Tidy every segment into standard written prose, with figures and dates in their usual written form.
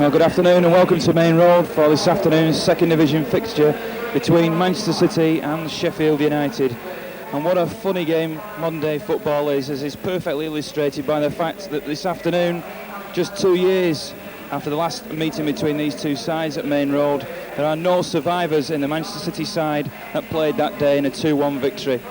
Well, good afternoon and welcome to Main Road for this afternoon's second division fixture between Manchester City and Sheffield United. And what a funny game modern day football is, as is perfectly illustrated by the fact that this afternoon, just 2 years after the last meeting between these two sides at Main Road, there are no survivors in the Manchester City side that played that day in a 2-1 victory.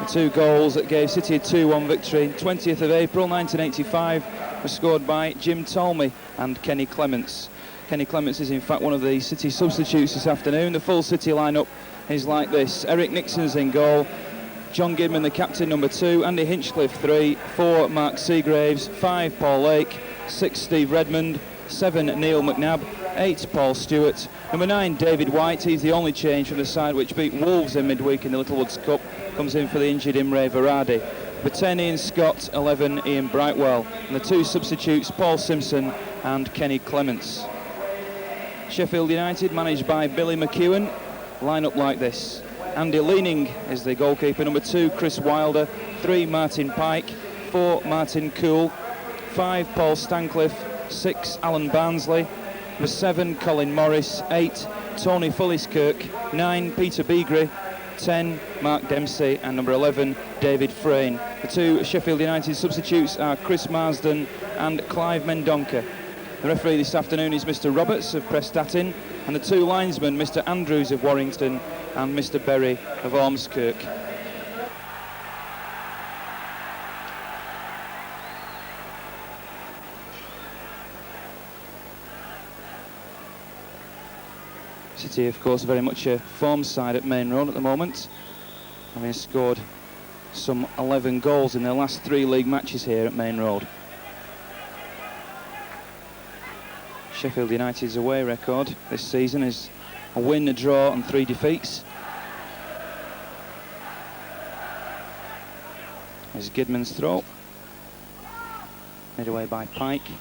The two goals that gave City a 2-1 victory, 20th of April 1985, were scored by Jim Tolmie and Kenny Clements. Kenny Clements is in fact one of the City substitutes this afternoon. The full City lineup is like this: Eric Nixon's in goal, John Gidman the captain, number 2, Andy Hinchcliffe 3, 4 Mark Seagraves, 5 Paul Lake, 6 Steve Redmond, 7 Neil McNabb, 8 Paul Stewart, number 9 David White. He's the only change from the side which beat Wolves in midweek in the Littlewoods Cup, comes in for the injured Imre Varadi. Number 10 Ian Scott, 11 Ian Brightwell, and the two substitutes Paul Simpson and Kenny Clements. Sheffield United, managed by Billy McEwen, line up like this: Andy Leaning is the goalkeeper, number 2 Chris Wilder, 3 Martin Pike, 4 Martin Cool, 5 Paul Stancliffe, 6 Alan Barnsley, number 7 Colin Morris, 8 Tony Fulliskirk, 9 Peter Beagrie, 10 Mark Dempsey, and number 11 David Frayne. The two Sheffield United substitutes are Chris Marsden and Clive Mendonca. The referee this afternoon is Mr Roberts of Prestatyn, and the two linesmen Mr Andrews of Warrington and Mr Berry of Ormskirk. City, of course, very much a form side at Main Road at the moment, having scored some 11 goals in their last 3 league matches here at Main Road. Sheffield United's away record this season is a win, a draw and 3 defeats. There's Gidman's throw, made away by Pike.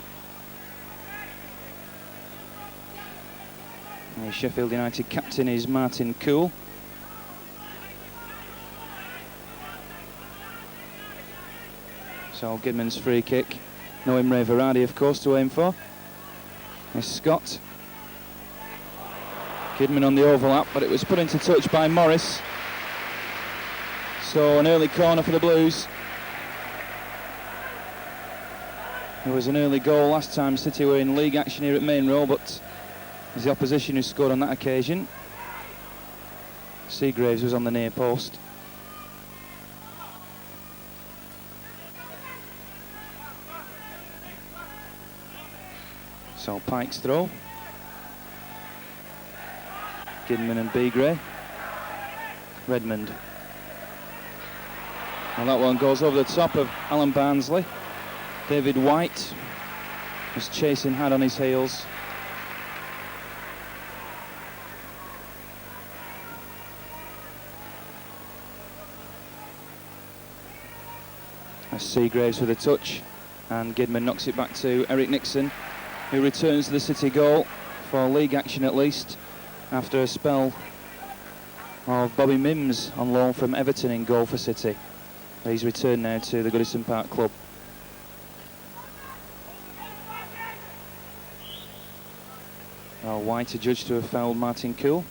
The Sheffield United captain is Martin Cool. So Gidman's free kick. No Imre Varadi, of course, to aim for. There's Scott. Gidman on the overlap, but it was put into touch by Morris. So an early corner for the Blues. There was an early goal last time City were in league action here at Main Road, but it was the opposition who scored on that occasion. Seagraves was on the near post. So Pike's throw. Gidman and Beagrie. Redmond. Well, that one goes over the top of Alan Barnsley. David White was chasing hard on his heels. Seagraves with a touch, and Gidman knocks it back to Eric Nixon, who returns to the City goal for league action at least, after a spell of Bobby Mims on loan from Everton in goal for City. He's returned now to the Goodison Park club. Well, White adjudged to have fouled Martin Cool.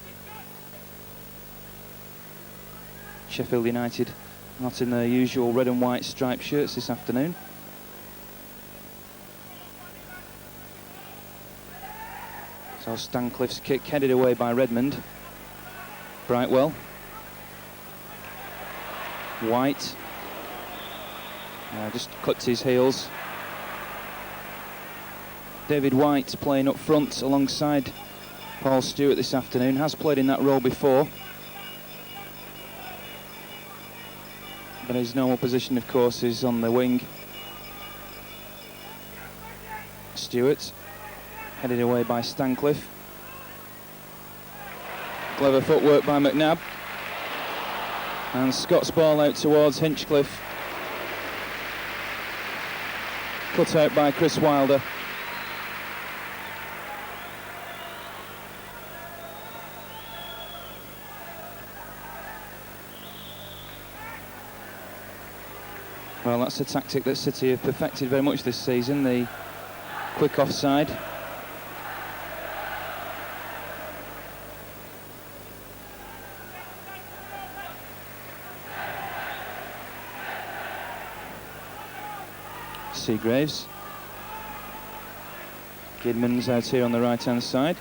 Sheffield United not in their usual red and white striped shirts this afternoon. So Stancliffe's kick headed away by Redmond. Brightwell. White. Just clipped his heels. David White playing up front alongside Paul Stewart this afternoon. Has played in that role before. But his normal position, of course, is on the wing. Stewart, headed away by Stancliffe. Clever footwork by McNabb. And Scott's ball out towards Hinchcliffe. Cut out by Chris Wilder. Well, that's a tactic that City have perfected very much this season. The quick offside. Seagraves. Gidman's out here on the right-hand side.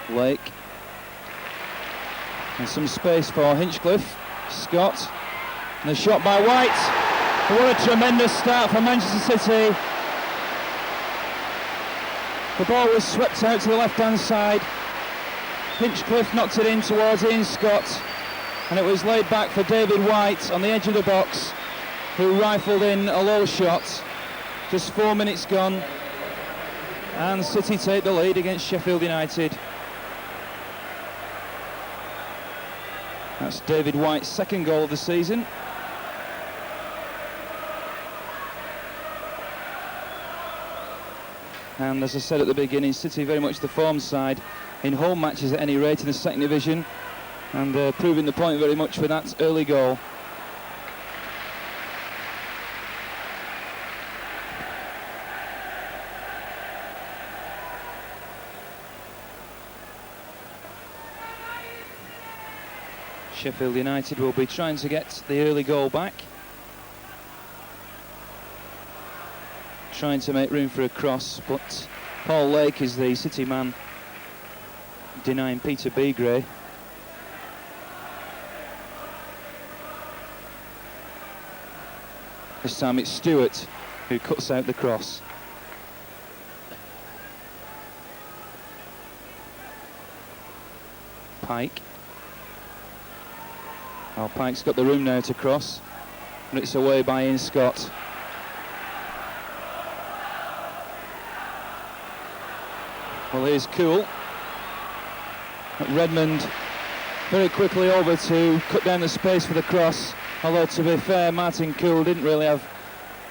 Lake. And some space for Hinchcliffe. Scott. And the shot by White. What a tremendous start for Manchester City. The ball was swept out to the left-hand side. Hinchcliffe knocked it in towards Ian Scott. And it was laid back for David White on the edge of the box, who rifled in a low shot. Just 4 minutes gone. And City take the lead against Sheffield United. That's David White's second goal of the season. And as I said at the beginning, City very much the form side in home matches at any rate in the second division, and proving the point very much for that early goal. Sheffield United will be trying to get the early goal back. Trying to make room for a cross, but Paul Lake is the City man, denying Peter Begray. This time it's Stewart who cuts out the cross. Pike. Well, Pike's got the room now to cross, and it's away by Ian Scott. Well, here's Cool. Redmond very quickly over to cut down the space for the cross. Although, to be fair, Martin Cool didn't really have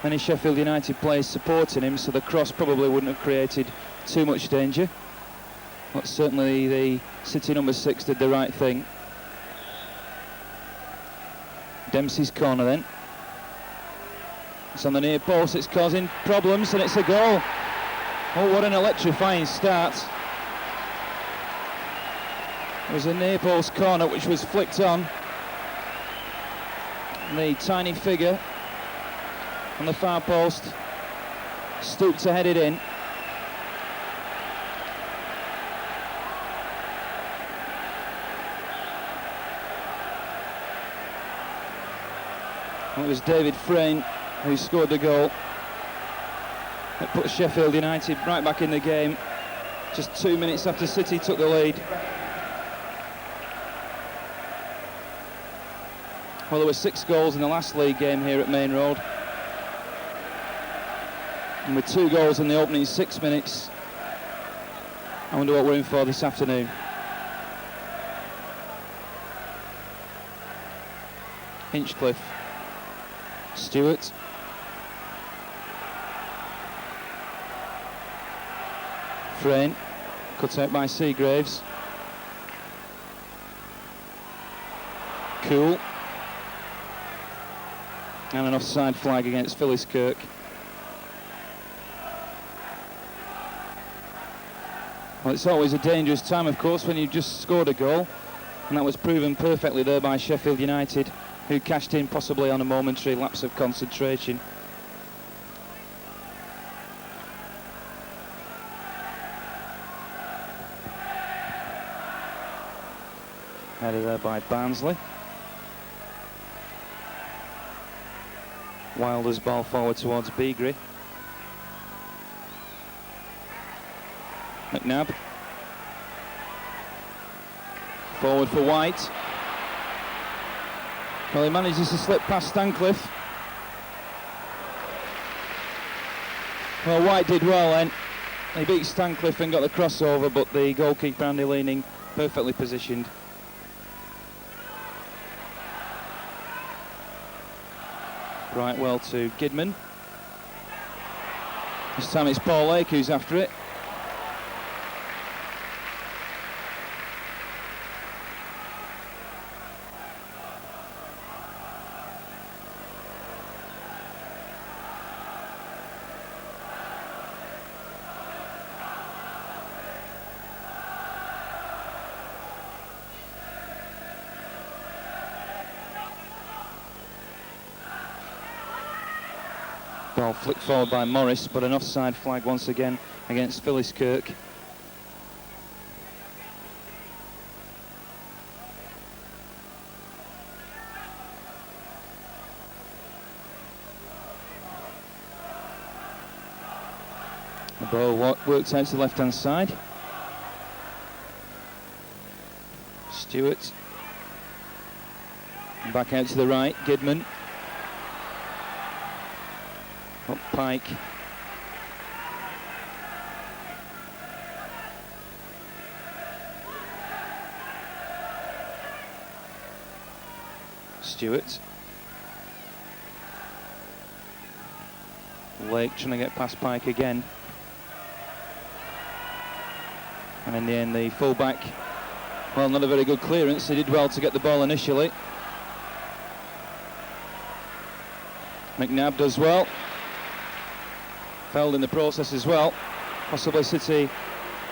any Sheffield United players supporting him, so the cross probably wouldn't have created too much danger. But certainly the City number 6 did the right thing. Dempsey's corner then. It's on the near post, it's causing problems, and it's a goal. Oh, what an electrifying start. It was a near post corner which was flicked on. And the tiny figure on the far post stooped to head it in. It was David Frayne who scored the goal. It put Sheffield United right back in the game, just 2 minutes after City took the lead. Well, there were 6 goals in the last league game here at Main Road. And with 2 goals in the opening 6 minutes, I wonder what we're in for this afternoon. Hinchcliffe. Stewart. Frayne, cut out by Seagraves. Cool. And an offside flag against Philliskirk. Well, it's always a dangerous time, of course, when you've just scored a goal, and that was proven perfectly there by Sheffield United, who cashed in possibly on a momentary lapse of concentration. Headed there by Barnsley. Wilder's ball forward towards Begray. McNabb. Forward for White. Well, he manages to slip past Stancliffe. Well, White did well then. He beat Stancliffe and got the crossover, but the goalkeeper Andy Leaning perfectly positioned. Right well to Gidman. This time it's Paul Lake who's after it. Ball flicked forward by Morris, but an offside flag once again against Philliskirk. The ball works out to the left-hand side. Stewart. And back out to the right, Gidman. Up Pike. Stewart. Lake trying to get past Pike again. And in the end, the full-back, well, not a very good clearance. He did well to get the ball initially. McNabb does well. Fouled in the process as well. Possibly City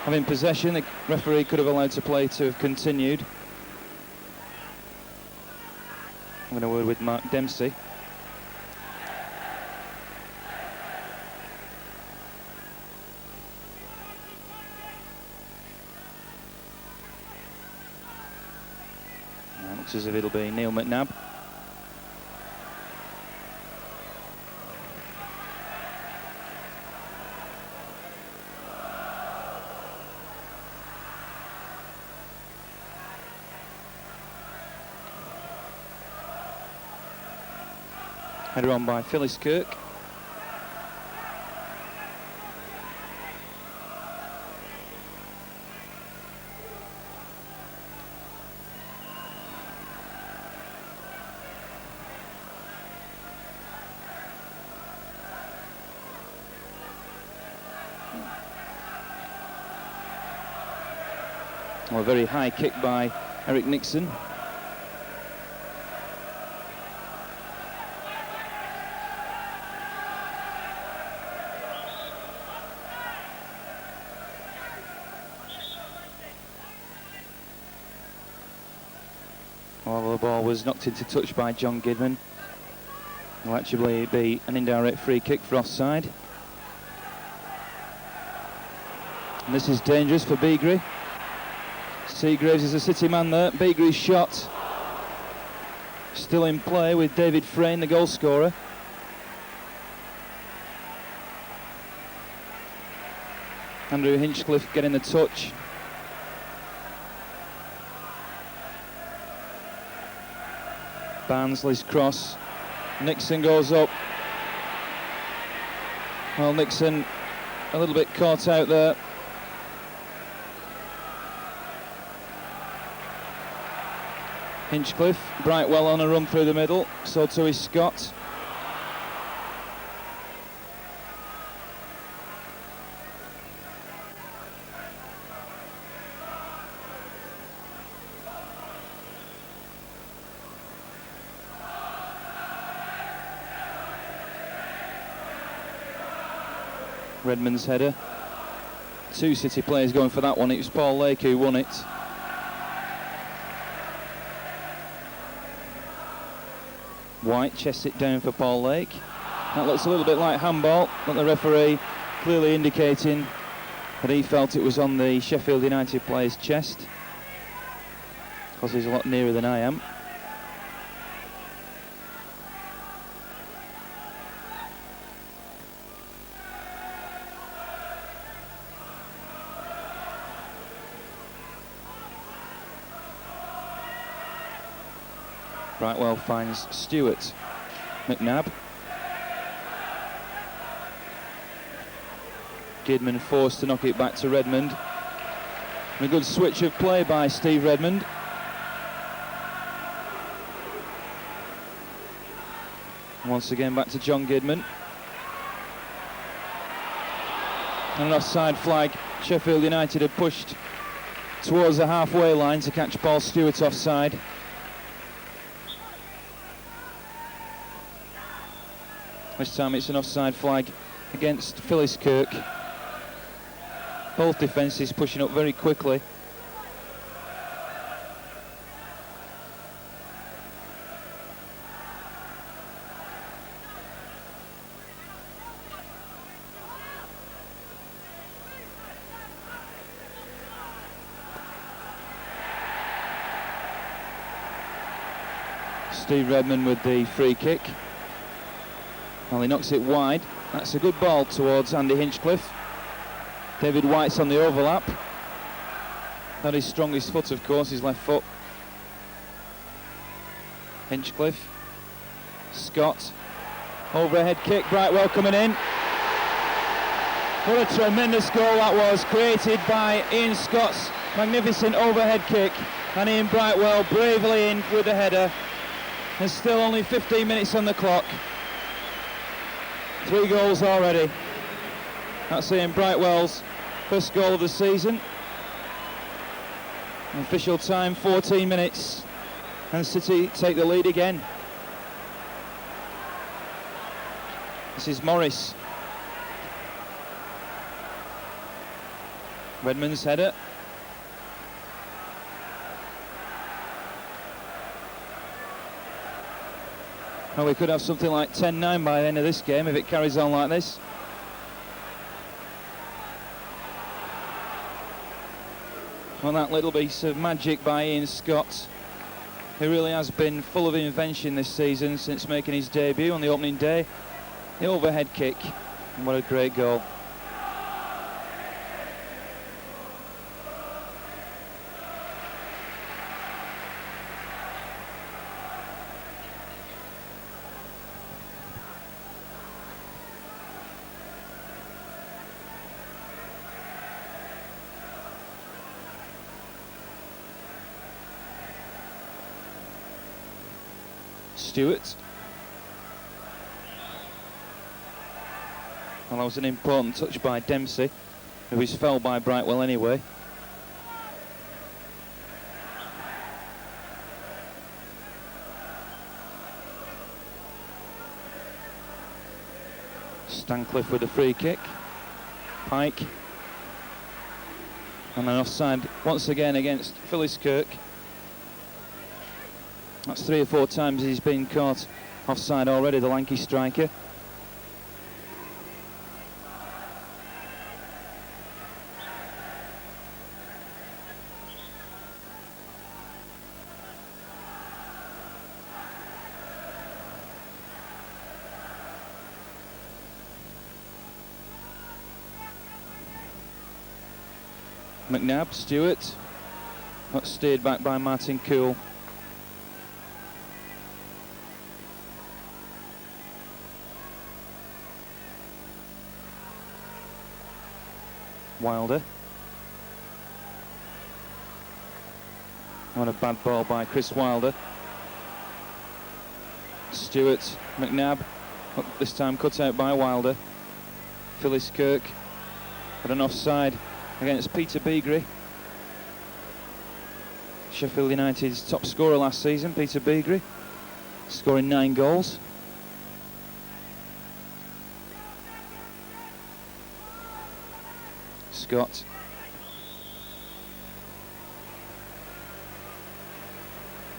having possession. The referee could have allowed to play to have continued. I'm going to word with Mark Dempsey. Looks as if it'll be Neil McNabb. Header on by Philliskirk. Well, a very high kick by Eric Nixon. Well, the ball was knocked into touch by John Gidman. Will actually be an indirect free kick for offside. And this is dangerous for Beagrie. Seagraves is a City man there. Beagrie's shot still in play with David Frayne, the goal scorer. Andrew Hinchcliffe getting the touch. Barnsley's cross. Nixon goes up. Well, Nixon a little bit caught out there. Hinchcliffe, Brightwell on a run through the middle, so too is Scott. Redmond's header. Two City players going for that one. It was Paul Lake who won it. White chests it down for Paul Lake. That looks a little bit like handball, but the referee clearly indicating that he felt it was on the Sheffield United player's chest, because he's a lot nearer than I am. Brightwell finds Stewart. McNabb. Gidman forced to knock it back to Redmond. And a good switch of play by Steve Redmond. Once again back to John Gidman. And an offside flag. Sheffield United have pushed towards the halfway line to catch Paul Stewart offside. This time it's an offside flag against Philliskirk. Both defences pushing up very quickly. Steve Redmond with the free kick. Well, he knocks it wide. That's a good ball towards Andy Hinchcliffe. David White's on the overlap. Not his strongest foot, of course, his left foot. Hinchcliffe. Scott. Overhead kick, Brightwell coming in. What a tremendous goal that was, created by Ian Scott's magnificent overhead kick. And Ian Brightwell bravely in with the header. There's still only 15 minutes on the clock. 3 goals already. That's Ian Brightwell's first goal of the season. Official time 14 minutes, and City take the lead again. This is Morris. Redmond's header. Well, we could have something like 10-9 by the end of this game if it carries on like this. Well, that little piece of magic by Ian Scott, who really has been full of invention this season since making his debut on the opening day. The overhead kick, and what a great goal. Stewart. Well, that was an important touch by Dempsey, who was felled by Brightwell anyway. Stancliffe with a free kick. Pike. And an offside once again against Philliskirk. That's 3 or 4 times he's been caught offside already, the lanky striker. McNabb, Stewart. That's steered back by Martin Cool. Wilder. What a bad ball by Chris Wilder. Stewart, McNabb, this time cut out by Wilder. Philliskirk had an offside against Peter Beagrie. Sheffield United's top scorer last season, Peter Beagrie, scoring 9 goals. Scott.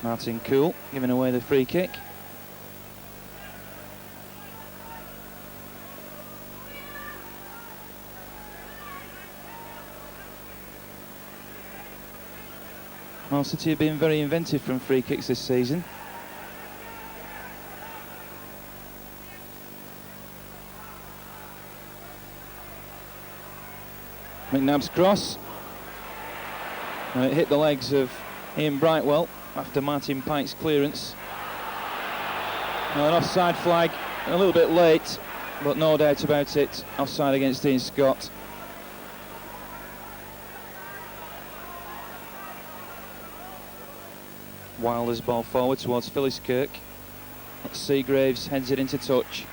Martin Cool giving away the free kick. Well, City have been very inventive from free kicks this season. McNabb's cross. And it hit the legs of Ian Brightwell after Martin Pike's clearance. Now an offside flag, a little bit late, but no doubt about it, offside against Ian Scott. Wilder's ball forward towards Philliskirk. Seagraves heads it into touch.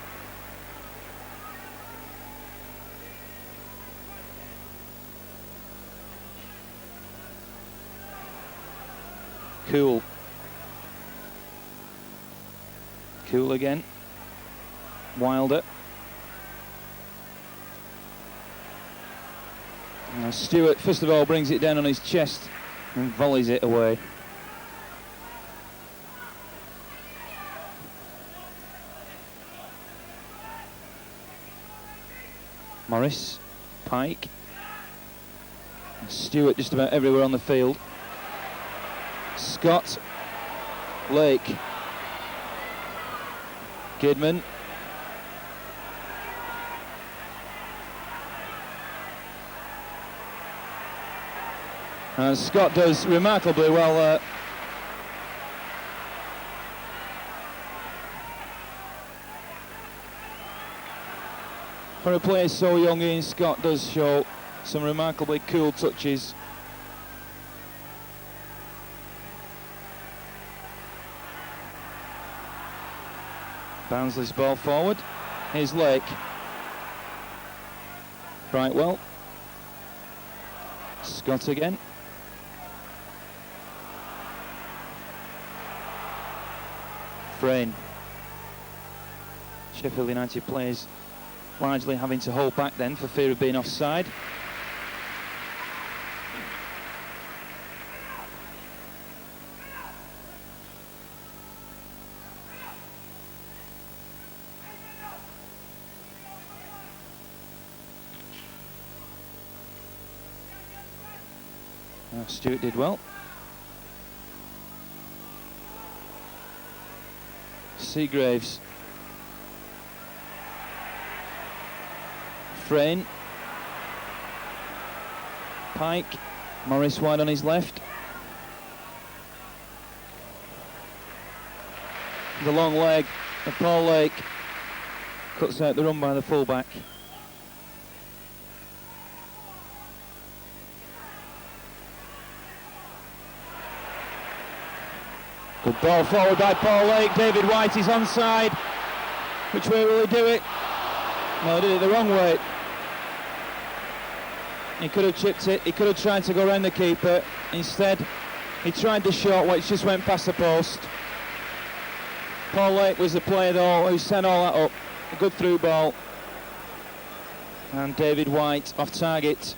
Cool. Cool again. Wilder. And Stewart first of all brings it down on his chest and volleys it away. Morris, Pike, and Stewart just about everywhere on the field. Scott, Lake, Kidman. And Scott does remarkably well there. For a player so young, Ian Scott does show some remarkably cool touches. Barnsley's ball forward. Here's Lake. Brightwell. Scott again. Frayne. Sheffield United players largely having to hold back then for fear of being offside. Stewart did well. Seagraves. Frayne. Pike. Morris wide on his left. The long leg of Paul Lake cuts out the run by the fullback. Good ball forward by Paul Lake. David White is onside. Which way will he do it? No, he did it the wrong way. He could have chipped it. He could have tried to go around the keeper. Instead, he tried the short, which just went past the post. Paul Lake was the player, though, who sent all that up. A good through ball. And David White off target.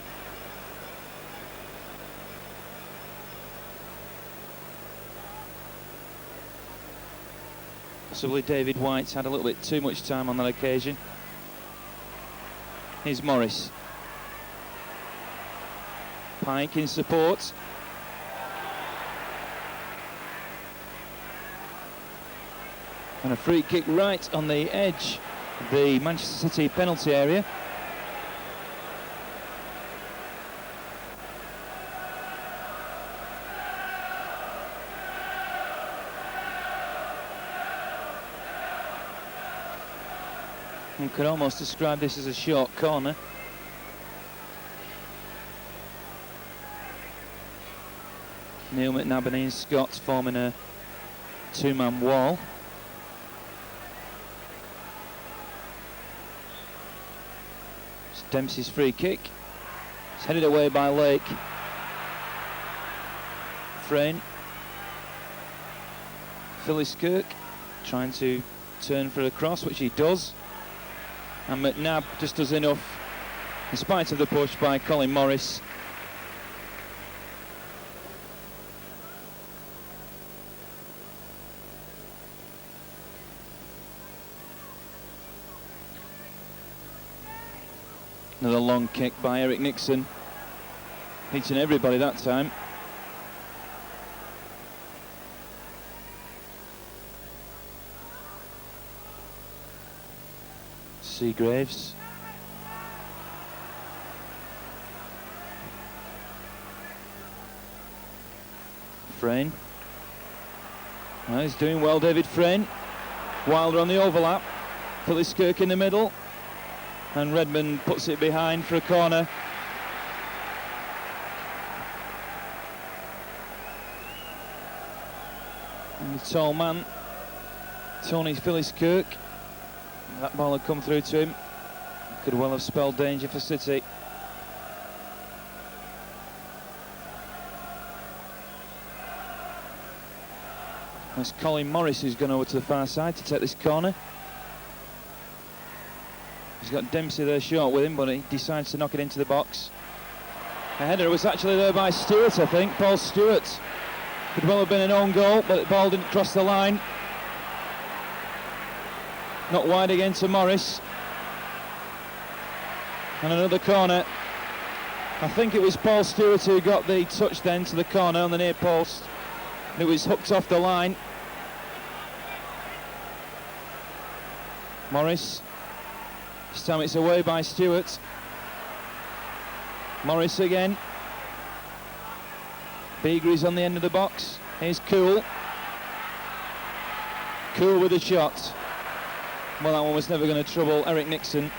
Possibly David White's had a little bit too much time on that occasion. Here's Morris. Pike in support. And a free kick right on the edge of the Manchester City penalty area. You could almost describe this as a short corner. Neil McNabney and Scott forming a two-man wall. It's Dempsey's free kick. It's headed away by Lake. Frayne. Phyllis Kirk trying to turn for a cross, which he does. And McNabb just does enough, in spite of the push by Colin Morris. Another long kick by Eric Nixon, hitting everybody that time. Seagraves. Frayne. Well, he's doing well, David Frayne. Wilder on the overlap. Phyllis Kirk in the middle. And Redmond puts it behind for a corner. And the tall man, Tony Phyllis Kirk. That ball had come through to him. Could well have spelled danger for City. That's Colin Morris who's gone over to the far side to take this corner. He's got Dempsey there short with him, but he decides to knock it into the box. A header was actually there by Stewart, I think. Paul Stewart. Could well have been an own goal, but the ball didn't cross the line. Not wide again to Morris. And another corner. I think it was Paul Stewart who got the touch then to the corner on the near post. It was hooked off the line. Morris. This time it's away by Stewart. Morris again. Beagry's on the end of the box. Here's Cool. Cool with a shot. Well, that one was never going to trouble Eric Nixon.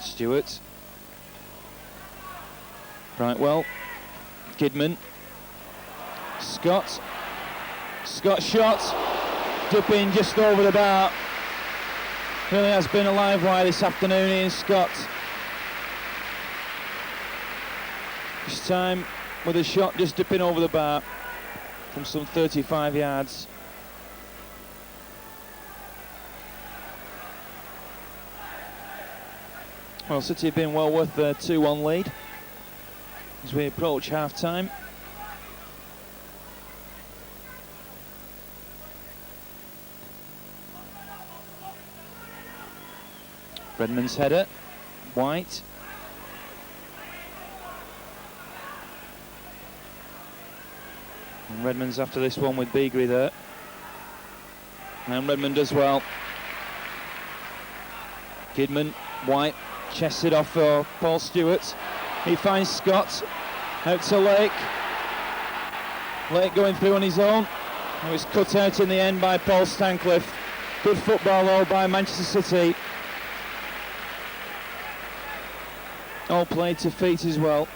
Stewart. Brightwell. Kidman. Scott. Scott shot. Dipping just over the bar. Really has been a live wire this afternoon, Ian Scott. This time with a shot just dipping over the bar from some 35 yards. Well, City have been well worth their 2-1 lead as we approach half-time. Redmond's header, White. And Redmond's after this one with Beagry there. And Redmond does well. Kidman, White, chests it off for Paul Stewart. He finds Scott, out to Lake. Lake going through on his own. It was cut out in the end by Paul Stancliffe. Good football though by Manchester City. All played to feet as well.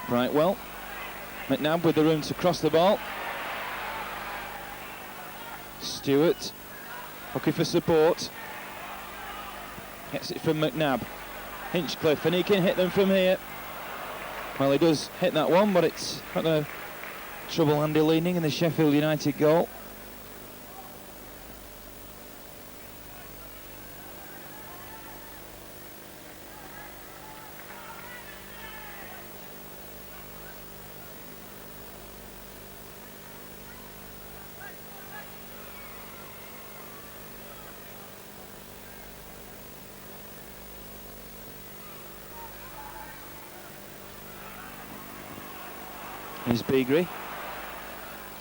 Brightwell. McNabb with the room to cross the ball. Stewart looking for support. Gets it from McNabb. Hinchcliffe, and he can hit them from here. Well, he does hit that one, but it's not going to trouble Andy Leaning in the Sheffield United goal. Here's Beagry.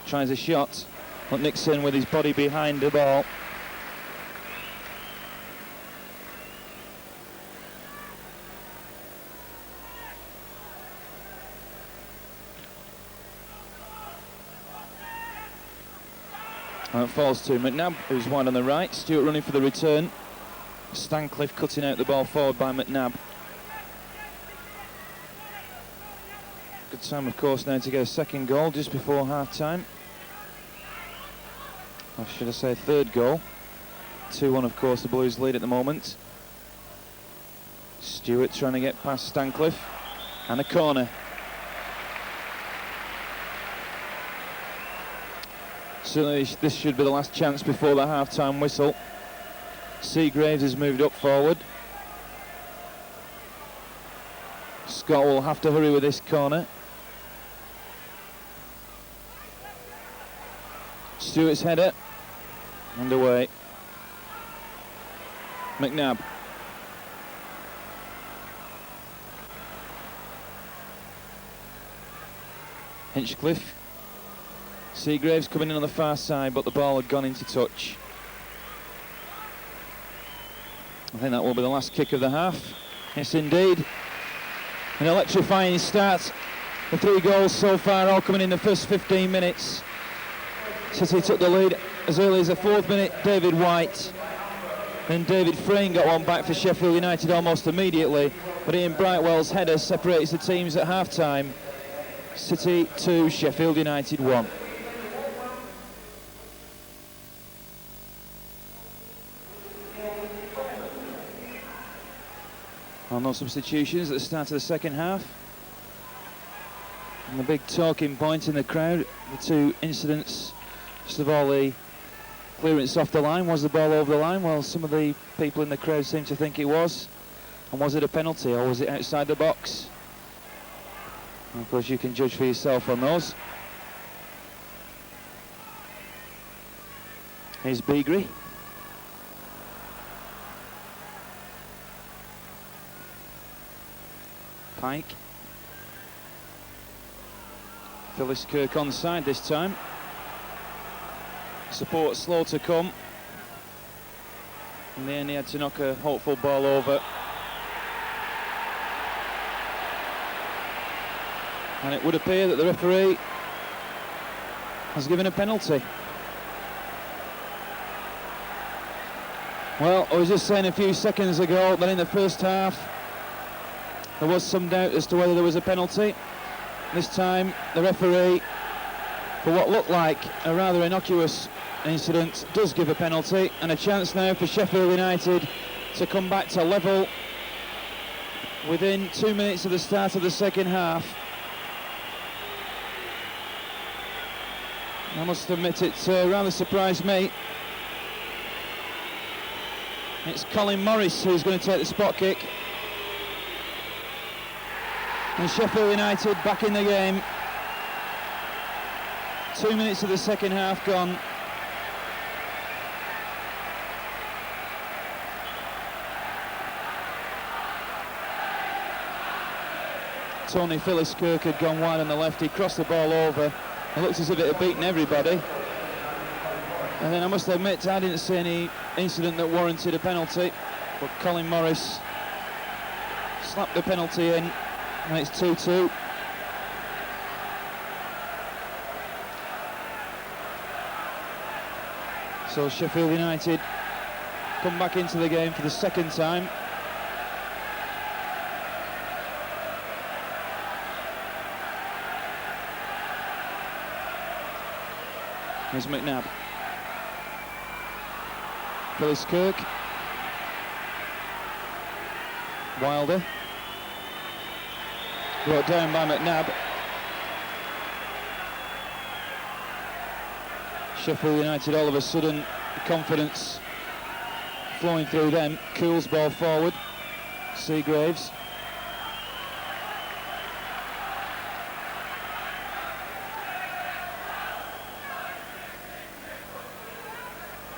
Tries a shot, but Nixon with his body behind the ball. And it falls to McNabb, who's wide on the right. Stewart running for the return. Stancliffe cutting out the ball forward by McNabb. Good time, of course, now to get a second goal just before half-time. Or should I say third goal. 2-1, of course, the Blues lead at the moment. Stewart trying to get past Stancliffe. And a corner. Certainly this should be the last chance before the half-time whistle. Seagraves has moved up forward. Scott will have to hurry with this corner. Stewart's header. And away. McNabb. Hinchcliffe. Seagraves coming in on the far side, but the ball had gone into touch. I think that will be the last kick of the half. Yes, indeed. An electrifying start. The 3 goals so far all coming in the first 15 minutes. City took the lead as early as the 4th minute. David White and David Frayne got one back for Sheffield United almost immediately, but Ian Brightwell's header separates the teams at half-time. City 2, Sheffield United 1. Well, no substitutions at the start of the second half. And the big talking point in the crowd, the 2 incidents. First of all, the clearance off the line. Was the ball over the line? Well, some of the people in the crowd seem to think it was. And was it a penalty or was it outside the box? And of course, you can judge for yourself on those. Here's Beagry. Pike. Phyllis Kirk onside this time. Support slow to come. In the end, he had to knock a hopeful ball over. And it would appear that the referee has given a penalty. Well, I was just saying a few seconds ago that in the first half there was some doubt as to whether there was a penalty. This time the referee, for what looked like a rather innocuous incident, does give a penalty, and a chance now for Sheffield United to come back to level within 2 minutes of the start of the second half. I must admit it rather surprised me. It's Colin Morris who's going to take the spot kick. And Sheffield United back in the game. 2 minutes of the second half gone. Tony Phyllis Kirk had gone wide on the left. He crossed the ball over. It looks as if it had beaten everybody. And then I must admit, I didn't see any incident that warranted a penalty. But Colin Morris slapped the penalty in, and it's 2-2. So Sheffield United come back into the game for the second time. Here's McNabb. Phyllis Kirk. Wilder. Brought down by McNabb. Sheffield United all of a sudden, confidence flowing through them. Cools ball forward. Seagraves.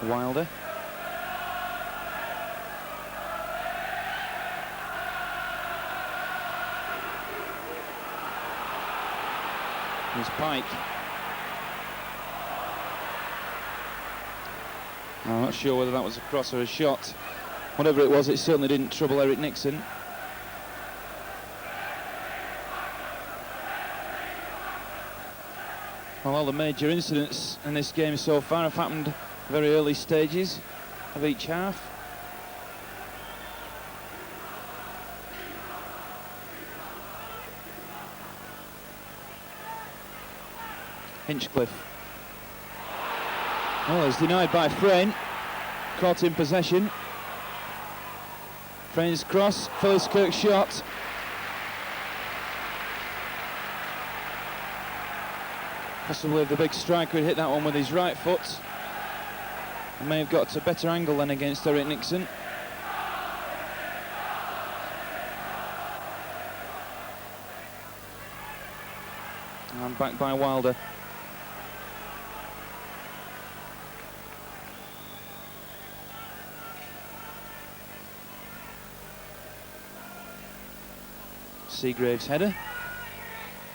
Wilder. Here's Pike. I'm not sure whether that was a cross or a shot. Whatever it was, it certainly didn't trouble Eric Nixon. Well, all the major incidents in this game so far have happened at very early stages of each half. Hinchcliffe. Oh, he's denied by Frayne. Caught in possession. Frayne's cross, Phyllis Kirk shot. Possibly if the big striker had hit that one with his right foot, he may have got a better angle than against Eric Nixon. And back by Wilder. Seagraves' header.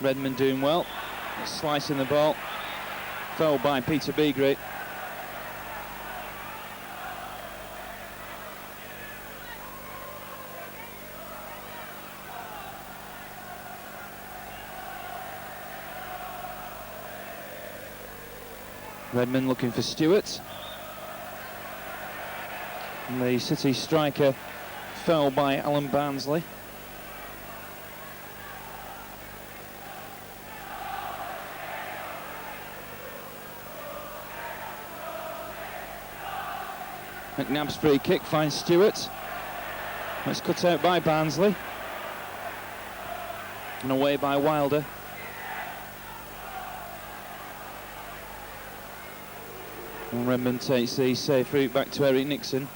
Redmond doing well. Slicing the ball. Fouled by Peter Beagrie. Redmond looking for Stewart. And the City striker fouled by Alan Barnsley. McNabb's free kick finds Stewart. It's cut out by Barnsley. And away by Wilder. And Redmond takes the safe route back to Eric Nixon.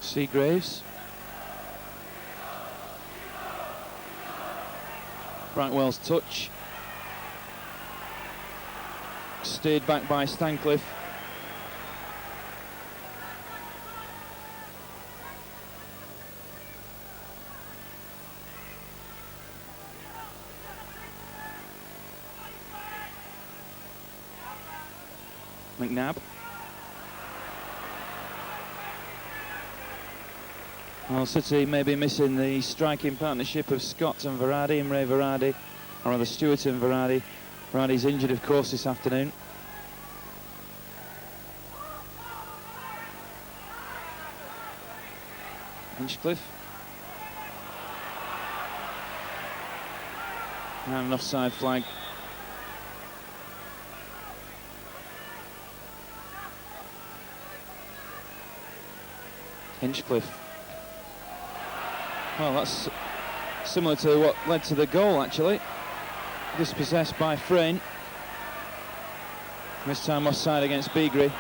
Seagraves. Brightwell's touch. Steered back by Stancliffe. McNabb. Well, City may be missing the striking partnership of Scott and Varady, Imre Varady, or rather Stewart and Varady. Varady's injured, of course, this afternoon. Hinchcliffe. And an offside flag. Hinchcliffe. Well, that's similar to what led to the goal, actually. Dispossessed by Frayne. This time offside against Beagrie.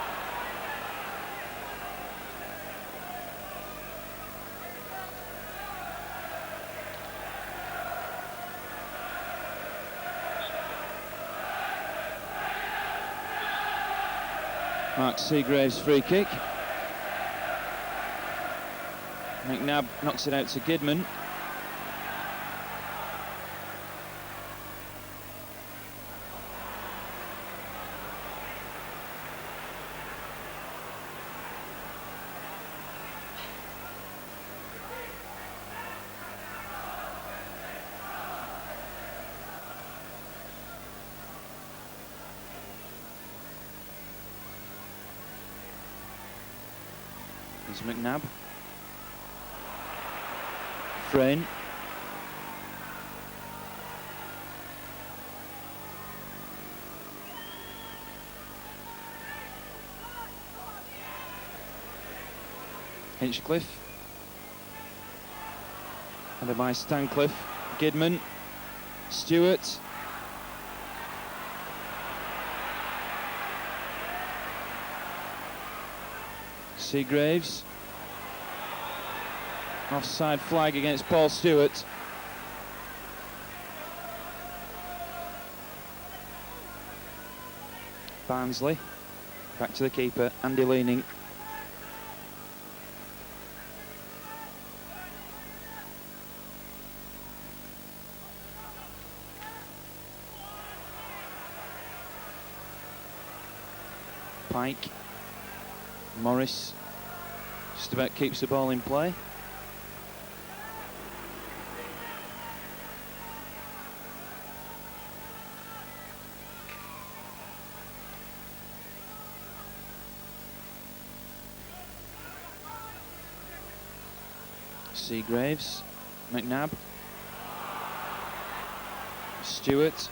Mark Seagrave's free kick. McNabb knocks it out to Gidman. There's McNabb. Frayne. Hinchcliffe. Headed by Stancliffe. Gidman. Stewart. Seagraves. Offside flag against Paul Stewart. Barnsley. Back to the keeper, Andy Leaning. Pike. Morris. Just about keeps the ball in play. Seagraves, McNabb, Stewart,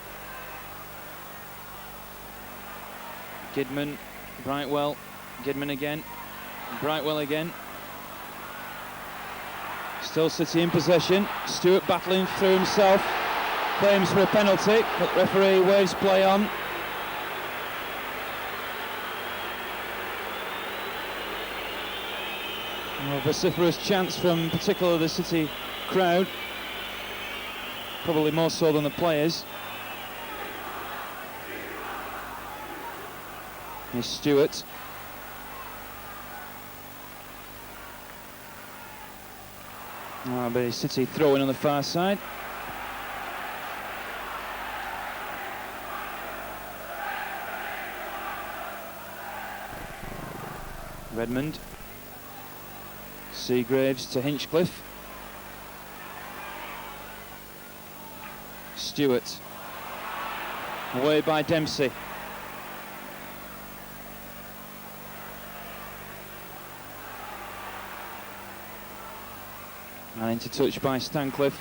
Gidman, Brightwell, Gidman again, Brightwell again. Still City in possession. Stewart battling through himself, claims for a penalty, but referee waves play on. A vociferous chants from particularly the City crowd, probably more so than the players. Here's Stewart. But City throwing on the far side. Redmond. Seagraves to Hinchcliffe. Stewart. Away by Dempsey. And into touch by Stancliffe.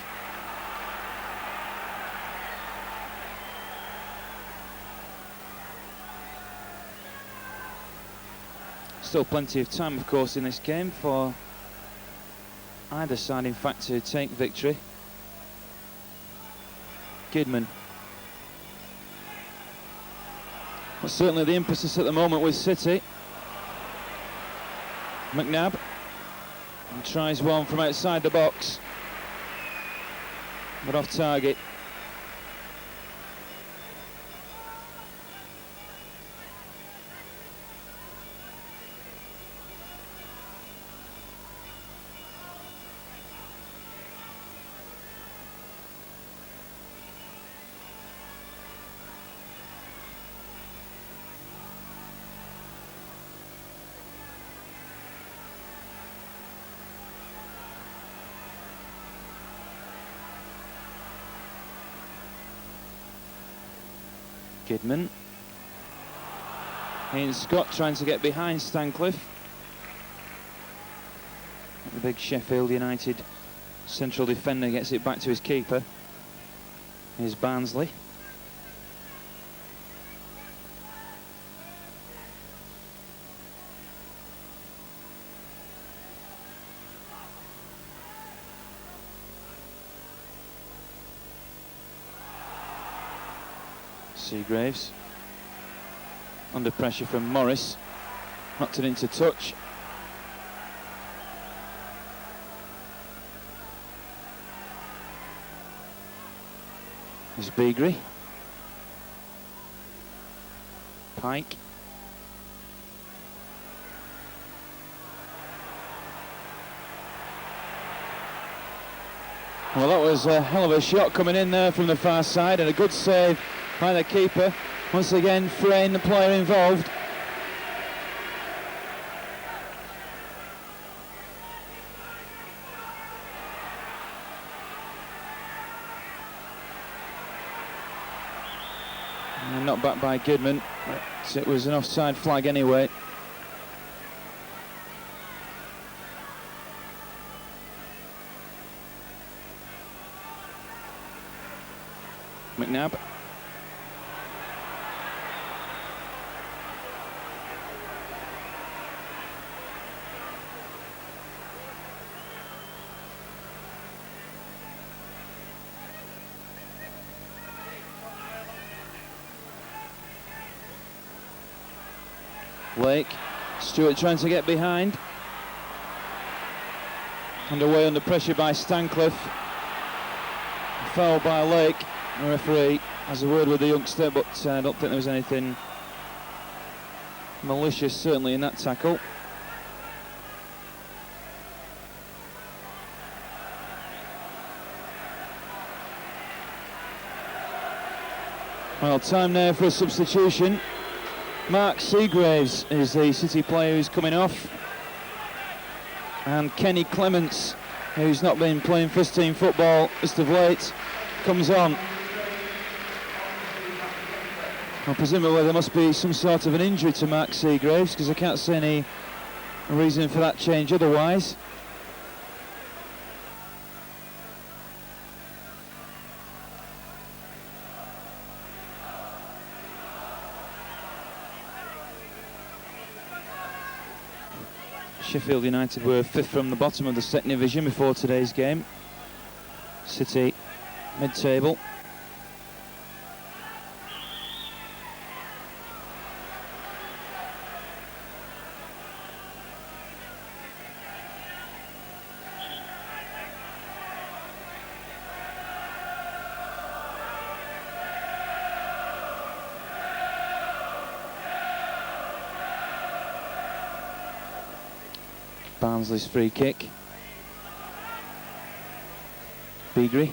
Still plenty of time, of course, in this game for either side, in fact, to take victory. Gidman. Well, certainly the emphasis at the moment with City. McNabb. And tries one from outside the box. But off target. Kidman. Ian Scott trying to get behind Stancliffe. The big Sheffield United central defender gets it back to his keeper. Here's Barnsley. Seagraves under pressure from Morris, knocked it into touch. There's Beagrie. Pike. Well, that was a hell of a shot coming in there from the far side, and a good save by the keeper. Once again, Frayne, the player involved. And not back by Goodman. It was an offside flag anyway. McNabb. Lake. Stewart trying to get behind. Underway under pressure by Stancliffe. Foul by Lake. The referee has a word with the youngster, but I don't think there was anything malicious, certainly, in that tackle. Well, time now for a substitution. Mark Seagraves is the City player who's coming off. And Kenny Clements, who's not been playing first team football just of late, comes on. Well, presumably there must be some sort of an injury to Mark Seagraves, because I can't see any reason for that change otherwise. Sheffield United were fifth from the bottom of the second division before today's game. City mid-table. Barnsley's free kick. Beagrie.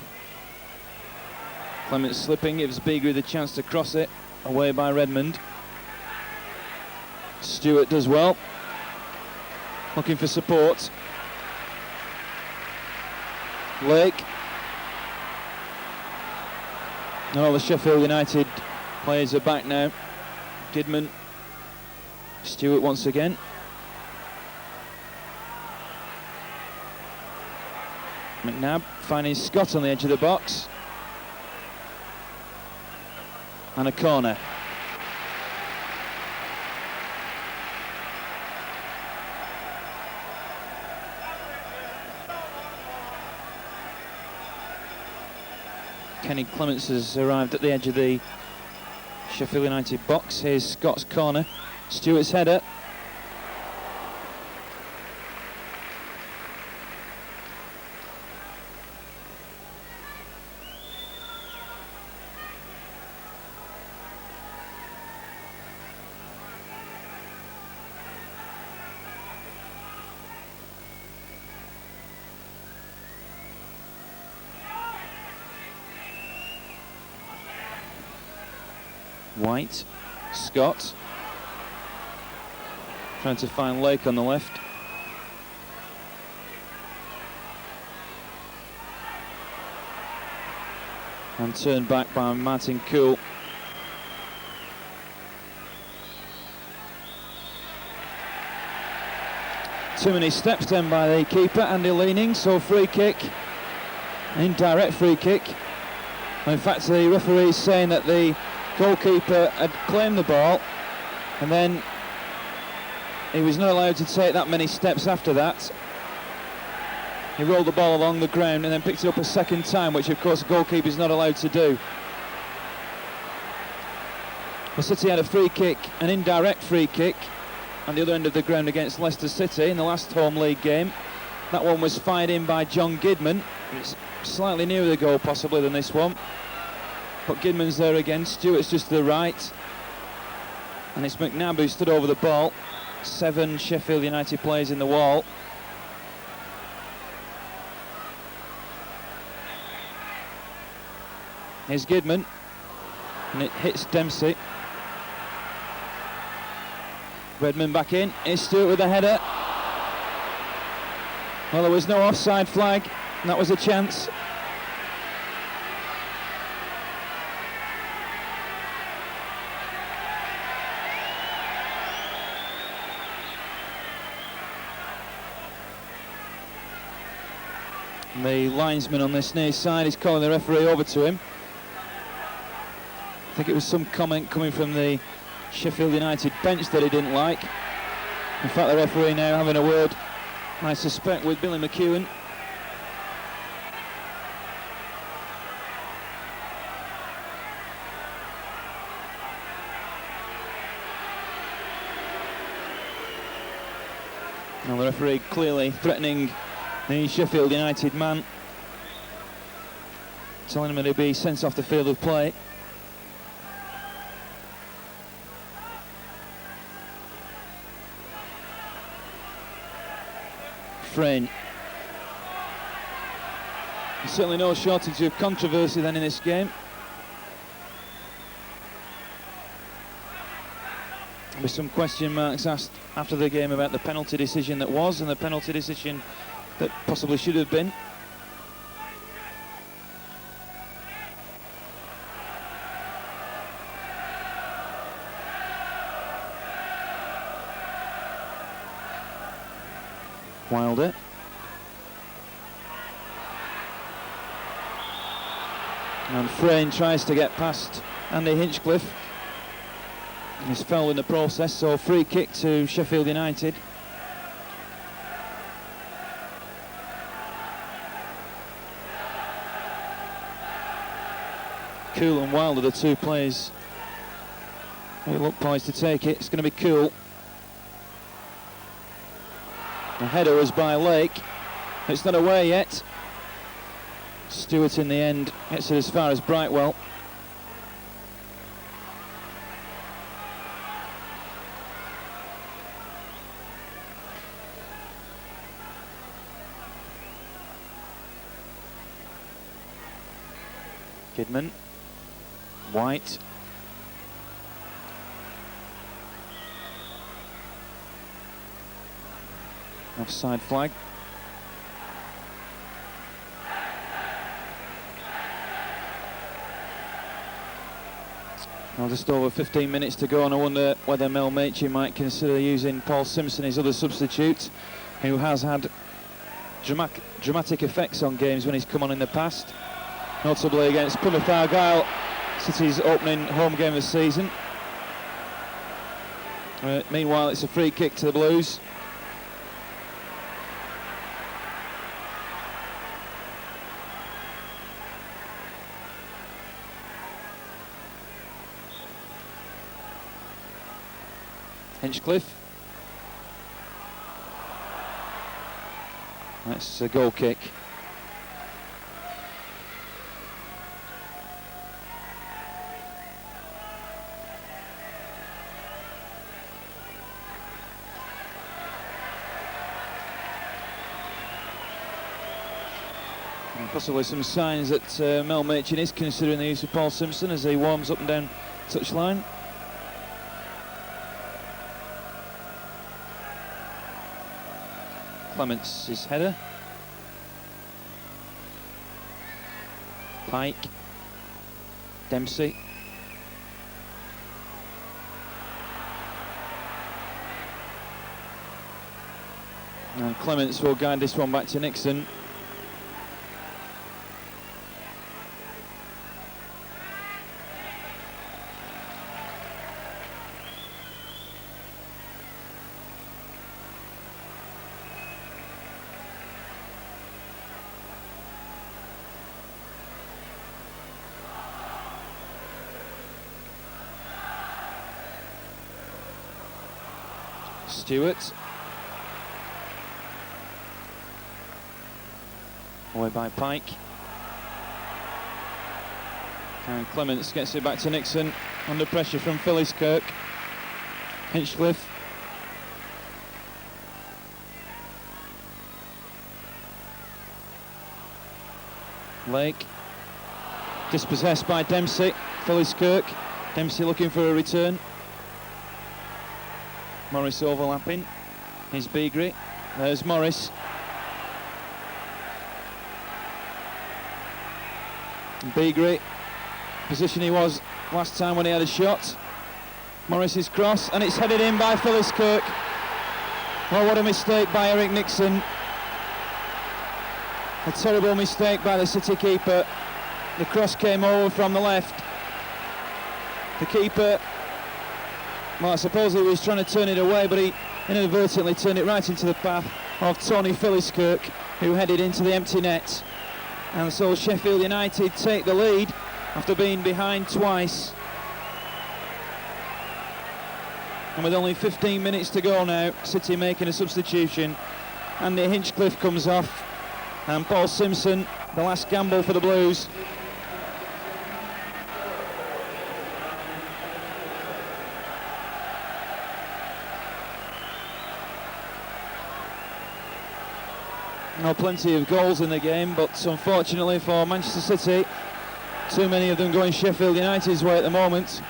Clements slipping, gives Beagrie the chance to cross it. Away by Redmond. Stewart does well. Looking for support. Lake. All the Sheffield United players are back now. Kidman. Stewart once again. McNabb finding Scott on the edge of the box. And a corner. Kenny Clements has arrived at the edge of the Sheffield United box. Here's Scott's corner. Stewart's header. White, Scott, trying to find Lake on the left. And turned back by Martin Kuhl. Too many steps then by the keeper, Andy Leaning, so free kick, an indirect free kick. In fact, the referee is saying that the goalkeeper had claimed the ball, and then he was not allowed to take that many steps after that. He rolled the ball along the ground and then picked it up a second time, which of course the goalkeeper is not allowed to do. The City had a free kick, an indirect free kick, on the other end of the ground against Leicester City in the last home league game. That one was fired in by John Gidman. It's slightly nearer the goal possibly than this one, but Gidman's there again. Stewart's just to the right, and it's McNabb who stood over the ball. 7 Sheffield United players in the wall. Here's Gidman, and it hits Dempsey. Redmond back in. Here's Stewart with a header. Well, there was no offside flag, and that was a chance. And the linesman on this near side is calling the referee over to him. I think it was some comment coming from the Sheffield United bench that he didn't like. In fact, the referee now having a word, I suspect, with Billy McEwen. Now the referee clearly threatening the Sheffield United man, telling him to be sent off the field of play. Frayne. There's certainly no shortage of controversy then in this game. With some question marks asked after the game about the penalty decision that was and the penalty decision that possibly should have been. Wilder. And Frayne tries to get past Andy Hinchcliffe. He's fouled in the process, so free kick to Sheffield United. Cool and Wilder, the two players who look poised to take it. It's going to be Cool. The header was by Lake. It's not away yet. Stewart in the end gets it as far as Brightwell. Kidman. White. Offside flag. Well, just over 15 minutes to go, and I wonder whether Mel Machin might consider using Paul Simpson, his other substitute, who has had dramatic effects on games when he's come on in the past, notably against Plymouth Argyle, City's opening home game of the season. Meanwhile, it's a free kick to the Blues. Hinchcliffe. That's a goal kick. And possibly some signs that Mel Machin is considering the use of Paul Simpson as he warms up and down touchline. Clements' header. Pike. Dempsey. And Clements will guide this one back to Nixon. Stewart. Away by Pike. And Clements gets it back to Nixon. Under pressure from Philliskirk. Hinchcliffe. Lake. Dispossessed by Dempsey. Philliskirk. Dempsey looking for a return. Morris overlapping. Here's Beagrie. There's Morris. Beagrie, position he was last time when he had a shot. Morris's cross, and it's headed in by Philliskirk. Oh, what a mistake by Eric Nixon. A terrible mistake by the City keeper. The cross came over from the left. The keeper, well, I suppose he was trying to turn it away, but he inadvertently turned it right into the path of Tony Philliskirk, who headed into the empty net. And so Sheffield United take the lead after being behind twice. And with only 15 minutes to go now, City making a substitution. Andy Hinchcliffe comes off, and Paul Simpson, the last gamble for the Blues. Now, plenty of goals in the game, but unfortunately for Manchester City, too many of them going Sheffield United's way at the moment.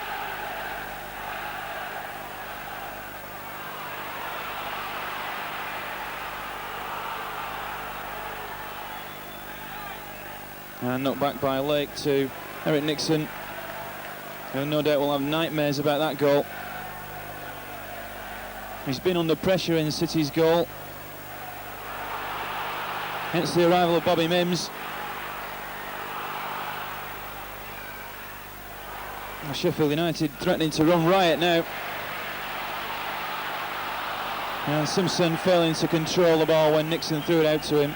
And knocked back by Lake to Eric Nixon, and no doubt will have nightmares about that goal. He's been under pressure in City's goal. Hence the arrival of Bobby Mims. Sheffield United threatening to run riot now. And Simpson failing to control the ball when Nixon threw it out to him.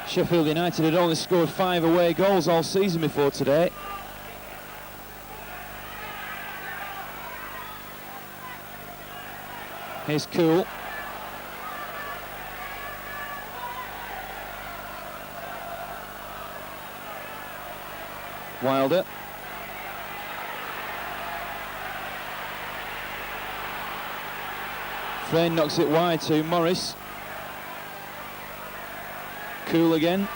Sheffield United had only scored 5 away goals all season before today. Here's Cool. Wilder. Frayne knocks it wide to Morris. Cool again.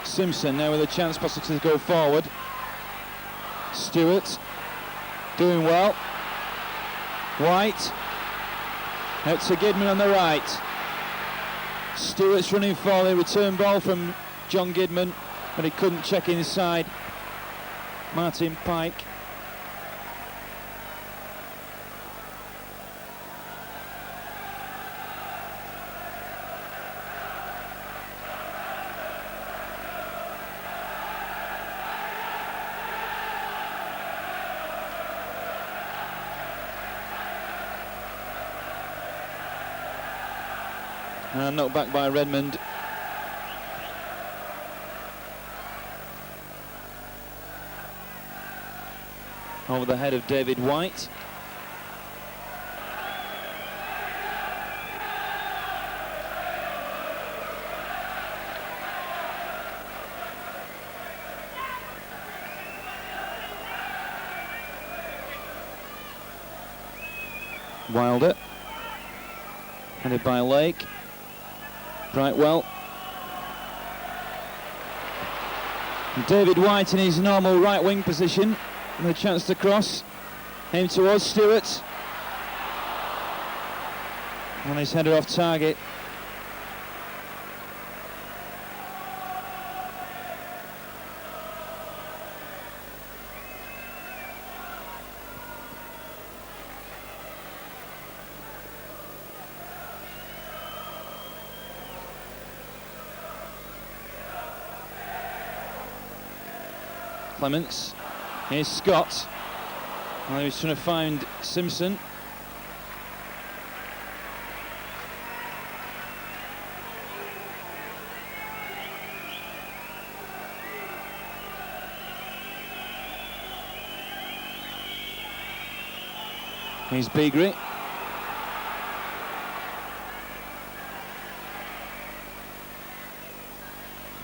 Simpson now with a chance possibly to go forward. Stewart doing well. White out to Gidman on the right. Stewart's running for the return ball from John Gidman, but he couldn't check inside Martin Pike. And knocked back by Redmond. Over the head of David White. Wilder. Headed by Lake. Brightwell. And David White in his normal right wing position with a chance to cross. Aim towards Stewart. And his header off target. Clements. Here's Scott. Well, he's trying to find Simpson. Here's Beagrie.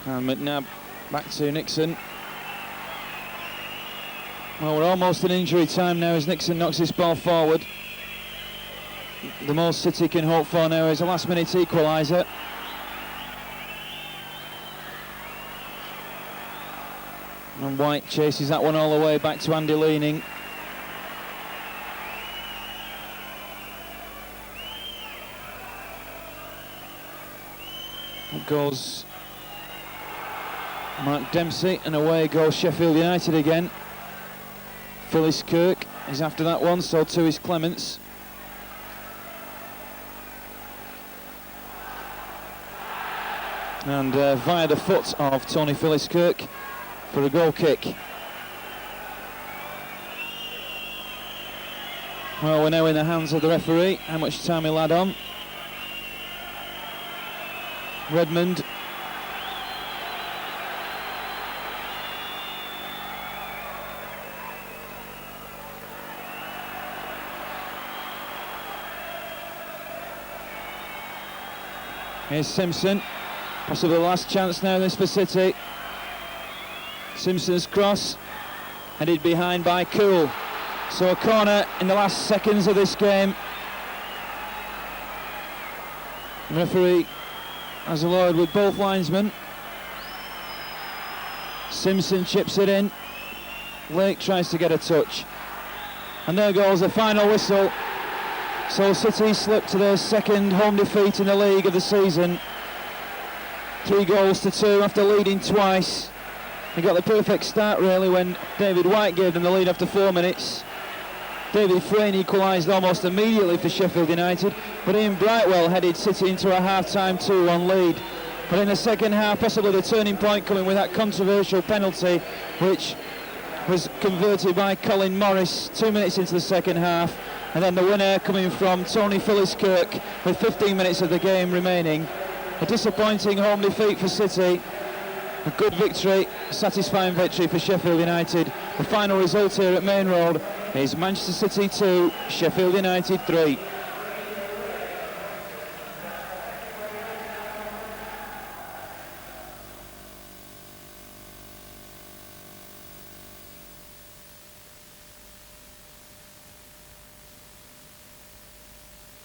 And McNabb back to Nixon. Well, we're almost in injury time now as Nixon knocks this ball forward. The most City can hope for now is a last-minute equaliser. And White chases that one all the way back to Andy Leaning. Up goes Mark Dempsey, and away goes Sheffield United again. Phyllis Kirk is after that one, so too is Clements. And via the foot of Tony Phyllis Kirk for a goal kick. Well, we're now in the hands of the referee. How much time he'll add on? Redmond. Here's Simpson. Possibly the last chance now this for City. Simpson's cross, headed behind by Cool. So a corner in the last seconds of this game. The referee has allowed with both linesmen. Simpson chips it in. Lake tries to get a touch. And there goes the final whistle. So City slipped to their second home defeat in the league of the season. 3-2 after leading twice. They got the perfect start really when David White gave them the lead after 4 minutes. David Frayne equalised almost immediately for Sheffield United, but Ian Brightwell headed City into a half-time 2-1 lead. But in the second half, possibly the turning point coming with that controversial penalty, which was converted by Colin Morris 2 minutes into the second half. And then the winner coming from Tony Phyllis Kirk with 15 minutes of the game remaining. A disappointing home defeat for City. A good victory, satisfying victory for Sheffield United. The final result here at Main Road is Manchester City 2, Sheffield United 3.